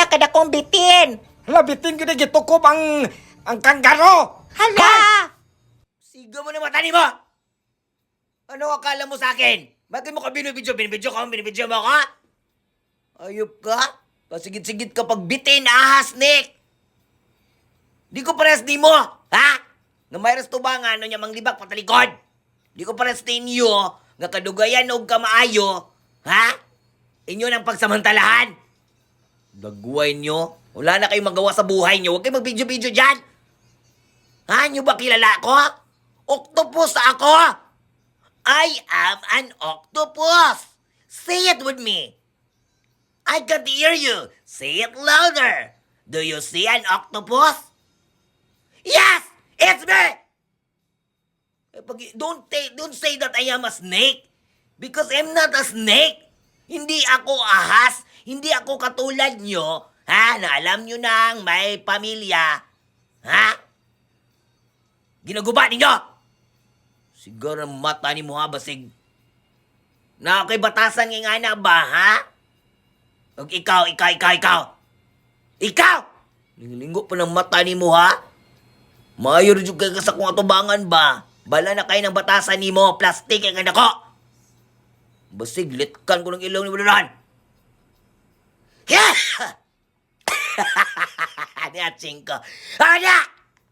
ka na kong bitin. Hala, bitin ko na gitukob ang kanggaro. Hala! Siga mo na mata ni mo! Ano akala mo sa akin? Bakit mo ka binibidyo? Binibidyo mo ka? Ayop ka? Pasigit-sigit ka pag bitin, ahas, Nick! Di ko pares di mo, ha? Nga may resto ba nga, ano niya manglibak patalikod? Di ko pares di inyo, nga kadugayan o kamaayo, ha? Inyo ng pagsamantalahan. Dagway nyo, wala na kayong magawa sa buhay nyo, huwag kayong magbidyo-bidyo dyan. Ha? Nyo ba kilala ko? Octopus ako! I am an octopus! Say it with me! I can't hear you! Say it louder! Do you see an octopus? Yes! It's me! Don't say that I am a snake. Because I'm not a snake. Hindi ako ahas. Hindi ako katulad nyo. Ha? Na alam nyo nang may pamilya. Ha? Ginaguba ninyo! Siguro ang mata ni mo ha, basig. Na kay batasan nga na ba, ha? Og ikaw! Ikaw! Linggo pa ng mata ni mo, ha? Mayor jud kay sa kung atubangan ba? Bala na kayo ng batasan ni mo, plastic ang anak ko! Basig, litkan ko ng ilong ni Buduran! Niyatsing ko! Ano?